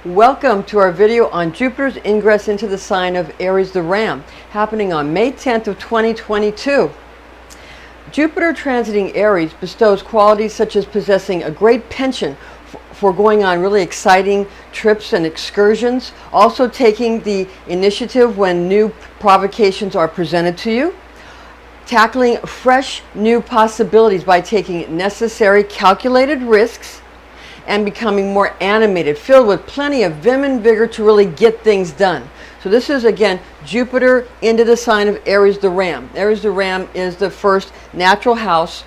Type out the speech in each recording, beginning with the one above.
Welcome to our video on Jupiter's ingress into the sign of Aries the Ram, happening on May 10th of 2022. Jupiter transiting Aries bestows qualities such as possessing a great penchant for going on really exciting trips and excursions, also taking the initiative when new provocations are presented to you, tackling fresh new possibilities by taking necessary calculated risks, and becoming more animated, filled with plenty of vim and vigor to really get things done. So this is, again, Jupiter into the sign of Aries the Ram. Aries the Ram is the first natural house,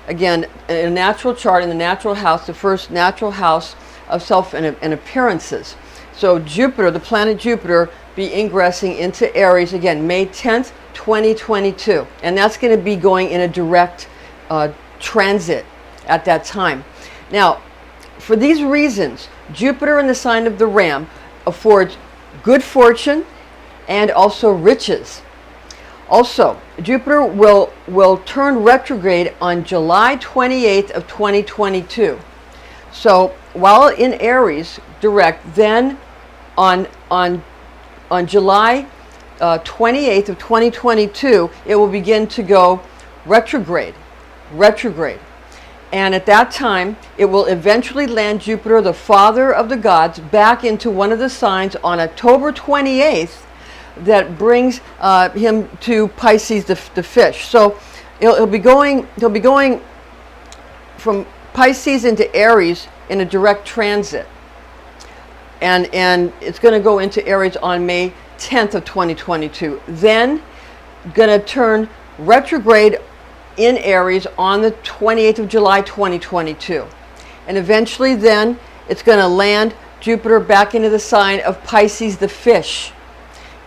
again, in a natural chart, in the natural house, the first natural house of self and appearances. So Jupiter, the planet Jupiter, be ingressing into Aries, again, May 10th, 2022. And that's going to be going in a direct transit at that time. Now, for these reasons, Jupiter in the sign of the Ram affords good fortune and also riches. Also, Jupiter will turn retrograde on July 28th of 2022. So while in Aries direct, then on July 28th of 2022, it will begin to go retrograde. And at that time, it will eventually land Jupiter, the father of the gods, back into one of the signs on October 28th that brings him to Pisces, the fish. So he'll be going from Pisces into Aries in a direct transit. And it's going to go into Aries on May 10th of 2022. Then going to turn retrograde in Aries on the 28th of July 2022. And eventually then it's going to land Jupiter back into the sign of Pisces the fish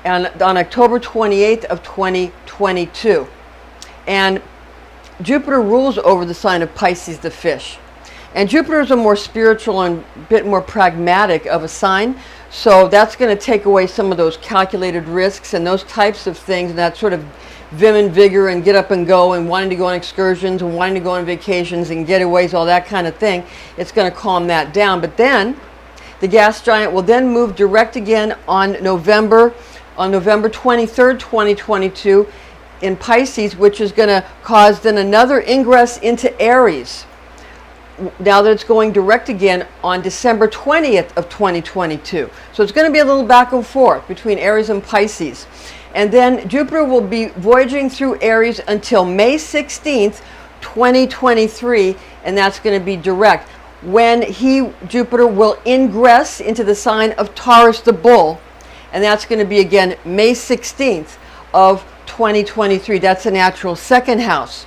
and on October 28th of 2022. And Jupiter rules over the sign of Pisces the fish. And Jupiter is a more spiritual and a bit more pragmatic of a sign. So that's going to take away some of those calculated risks and those types of things, and that sort of vim and vigor and get up and go and wanting to go on excursions and wanting to go on vacations and getaways, all that kind of thing. It's going to calm that down. But then the gas giant will then move direct again on November 23rd, 2022 in Pisces, which is going to cause then another ingress into Aries. Now that it's going direct again on December 20th of 2022. So it's going to be a little back and forth between Aries and Pisces. And then Jupiter will be voyaging through Aries until May 16th, 2023, and that's going to be direct. When Jupiter will ingress into the sign of Taurus the bull, and that's going to be again May 16th of 2023. That's a natural second house.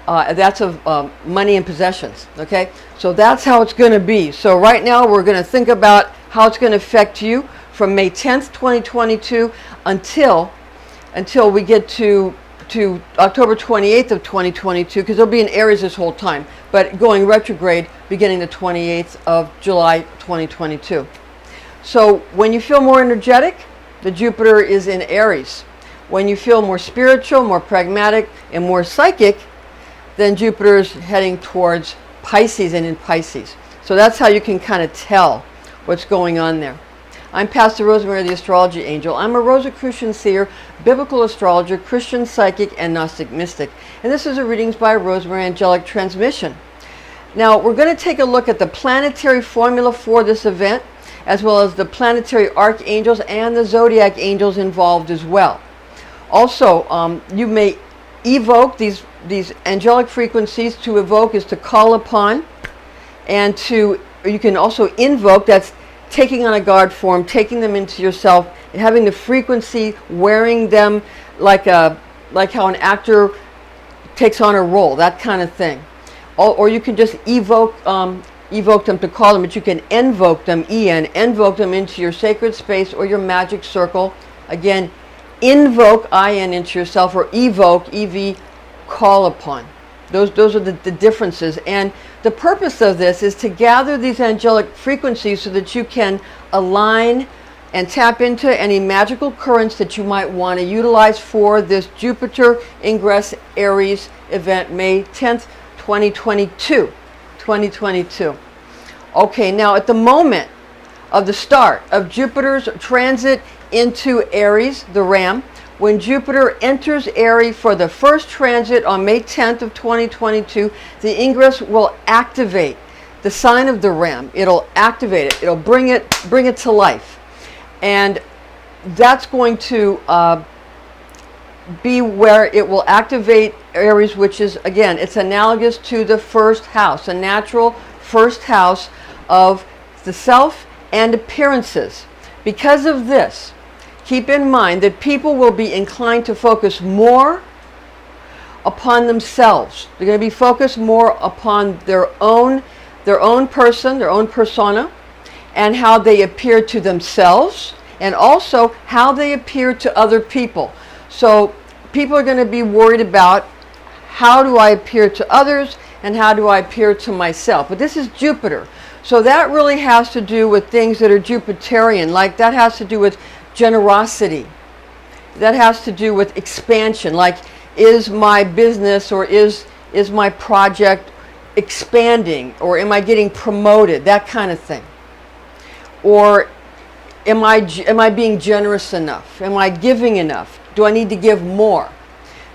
That's of money and possessions, okay? So that's how it's going to be. So right now we're going to think about how it's going to affect you from May 10th, 2022 until we get to October 28th of 2022, because it'll be in Aries this whole time, but going retrograde beginning the 28th of July 2022. So when you feel more energetic, the Jupiter is in Aries. When you feel more spiritual, more pragmatic, and more psychic, then Jupiter is heading towards Pisces and in Pisces. So that's how you can kind of tell what's going on there. I'm Pastor Rosemary, the Astrology Angel. I'm a Rosicrucian seer, biblical astrologer, Christian psychic, and Gnostic mystic. And this is a Readings by Rosemary angelic transmission. Now, we're going to take a look at the planetary formula for this event, as well as the planetary archangels and the zodiac angels involved as well. Also, you may evoke these angelic frequencies. To evoke is to call upon, and you can also invoke. That's taking on a guard form, taking them into yourself, having the frequency, wearing them like how an actor takes on a role, that kind of thing. Or you can just evoke them to call them, but you can invoke them, invoke them into your sacred space or your magic circle. Again, invoke, in, into yourself, or evoke, EV, call upon. Those are the differences. And the purpose of this is to gather these angelic frequencies so that you can align and tap into any magical currents that you might want to utilize for this Jupiter Ingress Aries event, May 10th, 2022. Okay, now at the moment, of the start of Jupiter's transit into Aries, the Ram. When Jupiter enters Aries for the first transit on May 10th of 2022, the ingress will activate the sign of the Ram. It'll activate it. It'll bring it to life. And that's going to be where it will activate Aries, which is, again, it's analogous to the first house, a natural first house of the self and appearances. Because of this, keep in mind that people will be inclined to focus more upon themselves. They're going to be focused more upon their own person, their own persona, and how they appear to themselves, and also how they appear to other people. So people are going to be worried about, how do I appear to others and how do I appear to myself? But this is Jupiter. So that really has to do with things that are Jupiterian, like that has to do with generosity. That has to do with expansion, like is my business or is my project expanding, or am I getting promoted, that kind of thing. Or am I being generous enough? Am I giving enough? Do I need to give more?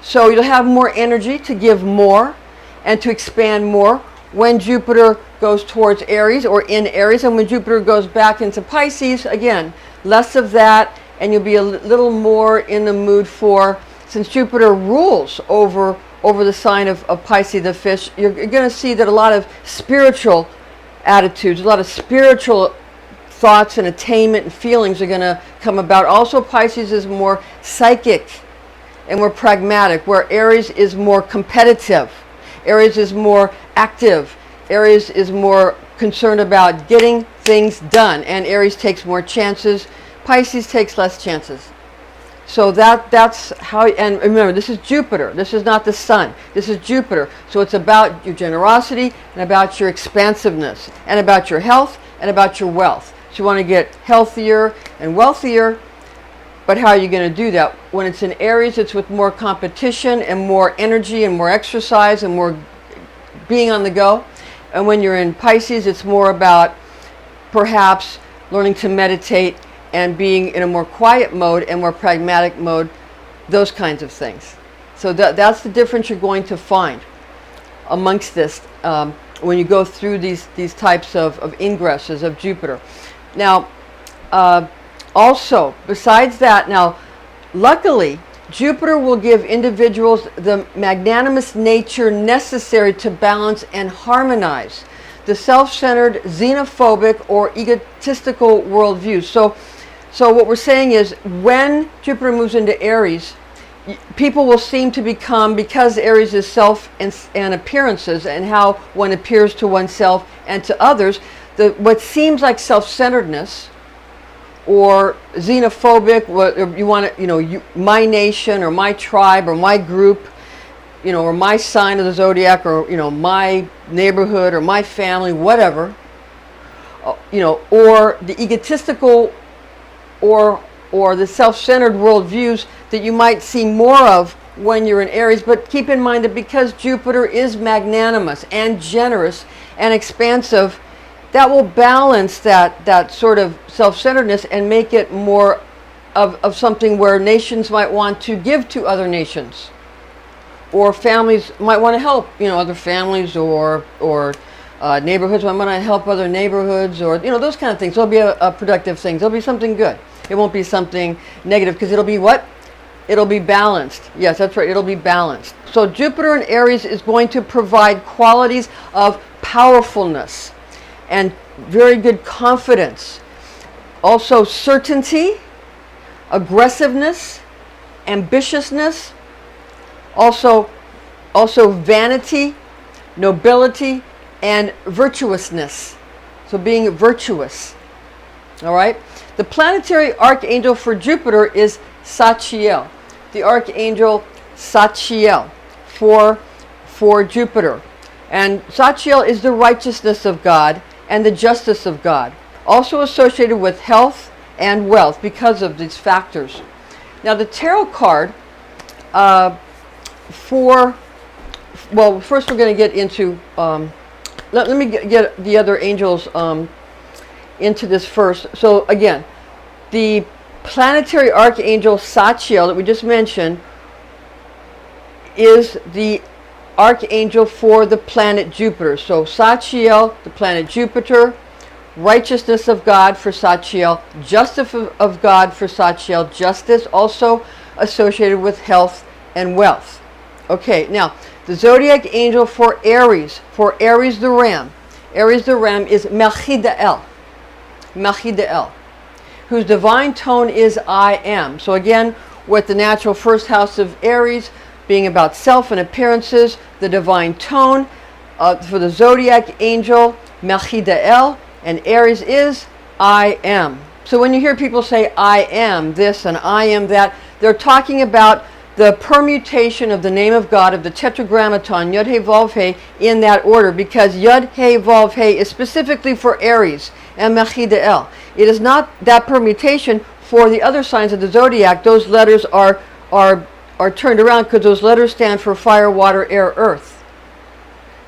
So you'll have more energy to give more and to expand more when Jupiter goes towards Aries or in Aries. And when Jupiter goes back into Pisces, again, less of that, and you'll be a little more in the mood for, since Jupiter rules over the sign of Pisces, the fish, you're going to see that a lot of spiritual attitudes, a lot of spiritual thoughts and attainment and feelings are going to come about. Also, Pisces is more psychic and more pragmatic, where Aries is more competitive. Aries is more active. Aries is more concerned about getting things done, and Aries takes more chances. Pisces takes less chances. So that's how, and remember, this is Jupiter. This is not the sun. This is Jupiter. So it's about your generosity and about your expansiveness and about your health and about your wealth. So you want to get healthier and wealthier, but how are you going to do that? When it's in Aries, it's with more competition and more energy and more exercise and more being on the go. And when you're in Pisces, it's more about perhaps learning to meditate and being in a more quiet mode and more pragmatic mode, those kinds of things. So that's the difference you're going to find amongst this when you go through these types of ingresses of Jupiter. Now, also, besides that, now, luckily, Jupiter will give individuals the magnanimous nature necessary to balance and harmonize the self-centered, xenophobic, or egotistical worldviews. So what we're saying is, when Jupiter moves into Aries, people will seem to become, because Aries is self and appearances and how one appears to oneself and to others, what seems like self-centeredness or xenophobic, what you want to, my nation or my tribe or my group, or my sign of the zodiac, or my neighborhood or my family, whatever, or the egotistical or the self-centered worldviews that you might see more of when you're in Aries. But keep in mind that because Jupiter is magnanimous and generous and expansive, that will balance that sort of self-centeredness and make it more of something where nations might want to give to other nations, or families might want to help other families, or neighborhoods might want to help other neighborhoods, or those kind of things. There'll be a productive things. There'll be something good. It won't be something negative, because it'll be what? It'll be balanced. Yes, that's right. It'll be balanced. So Jupiter in Aries is going to provide qualities of powerfulness and very good confidence. Also certainty, aggressiveness, ambitiousness, also vanity, nobility, and virtuousness. So being virtuous. All right? The planetary archangel for Jupiter is Sachiel. The Archangel Sachiel for Jupiter. And Sachiel is the righteousness of God and the justice of God, also associated with health and wealth because of these factors. Now the tarot card first we're going to get into, let me get the other angels into this first. So again, the planetary Archangel Sachiel that we just mentioned is the Archangel for the planet Jupiter. So Sachiel, the planet Jupiter, righteousness of God for Sachiel, justice of God for Sachiel, justice also associated with health and wealth. Okay, now the zodiac angel for Aries the Ram. Aries the Ram is Melchidael. Melchidael, whose divine tone is I am. So again, with the natural first house of Aries being about self and appearances, the divine tone for the zodiac angel Melchidael and Aries is I am. So when you hear people say I am this and I am that, they're talking about the permutation of the name of God, of the tetragrammaton Yod-He-Vav-He, in that order, because Yod-He-Vav-He is specifically for Aries and Melchidael. It is not that permutation for the other signs of the zodiac. Those letters are turned around because those letters stand for fire, water, air, earth.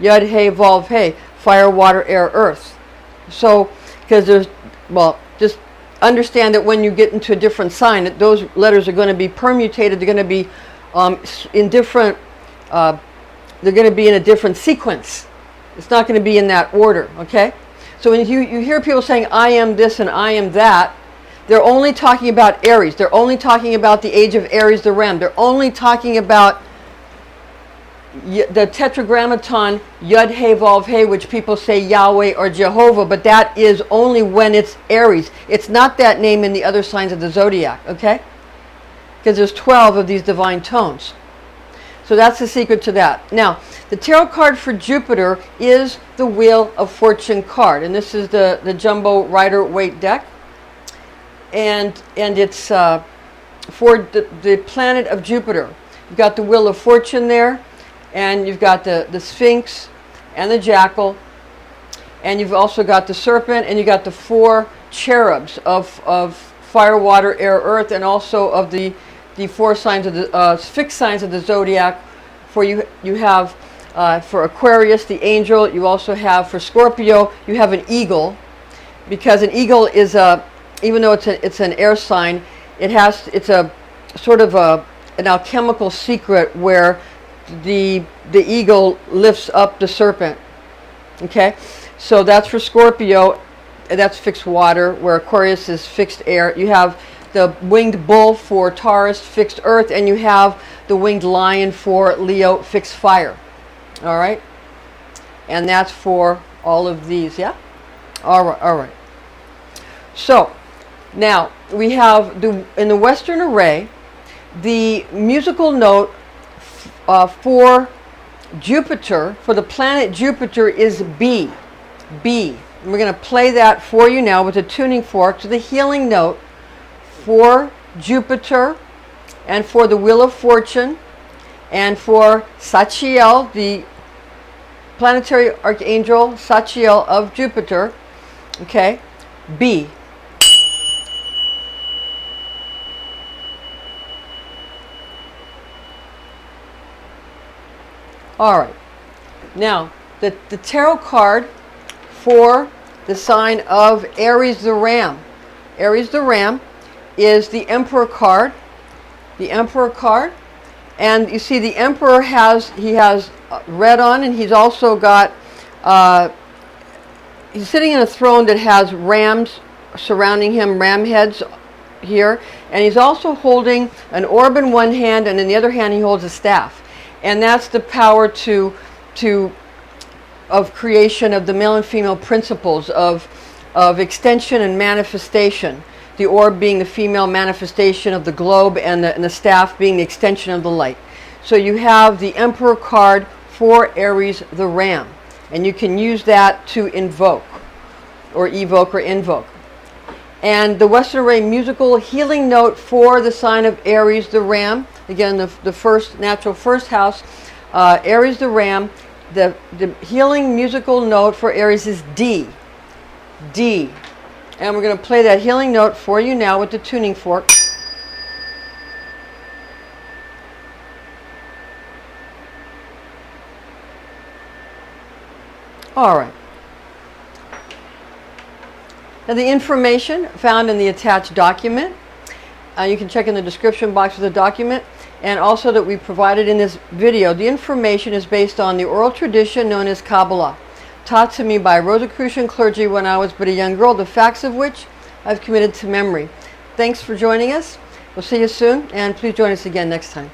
Yod-He-Vav-He, fire, water, air, earth. So, because there's, well, just understand that when you get into a different sign, that those letters are going to be permutated. They're going to be in different, they're going to be in a different sequence. It's not going to be in that order, okay? So when you hear people saying, I am this and I am that, they're only talking about Aries. They're only talking about the age of Aries the Ram. They're only talking about the tetragrammaton Yod-He-Vav-He, which people say Yahweh or Jehovah, but that is only when it's Aries. It's not that name in the other signs of the zodiac, okay? Because there's 12 of these divine tones. So that's the secret to that. Now, the tarot card for Jupiter is the Wheel of Fortune card, and this is the jumbo Rider-Waite deck, and it's for the planet of Jupiter. You've got the Wheel of Fortune there, and you've got the Sphinx and the Jackal, and you've also got the Serpent, and you got the 4 cherubs of fire, water, air, earth, and also of the 4 signs of the fixed signs of the zodiac. For you have for Aquarius the angel. You also have for Scorpio you have an eagle, because an eagle is even though it's an air sign, it's a sort of an alchemical secret where the eagle lifts up the serpent. Okay, so that's for Scorpio. That's fixed water, where Aquarius is fixed air. You have the winged bull for Taurus, fixed earth, and you have the winged lion for Leo, fixed fire. All right, and that's for all of these. Yeah, all right. So now we have in the Western array, the musical note for Jupiter, for the planet Jupiter, is B. B. And we're going to play that for you now with a tuning fork to the healing note for Jupiter, and for the Wheel of Fortune, and for Sachiel, the planetary Archangel Sachiel of Jupiter. Okay, B. All right, now the tarot card for the sign of Aries the Ram. Aries the Ram is the Emperor card. The Emperor card, and you see the Emperor has red on, and he's also got he's sitting in a throne that has rams surrounding him, ram heads here, and he's also holding an orb in one hand, and in the other hand he holds a staff. And that's the power of creation of the male and female principles of extension and manifestation. The orb being the female manifestation of the globe, and the staff being the extension of the light. So you have the Emperor card for Aries the Ram, and you can use that to invoke or evoke or invoke. And the Western Array musical healing note for the sign of Aries the Ram, again the first natural first house, Aries the Ram, the healing musical note for Aries is D. D. And we're going to play that healing note for you now with the tuning fork. All right. Now the information found in the attached document, you can check in the description box of the document, and also that we provided in this video. The information is based on the oral tradition known as Kabbalah, taught to me by Rosicrucian clergy when I was but a young girl, the facts of which I've committed to memory. Thanks for joining us. We'll see you soon, and please join us again next time.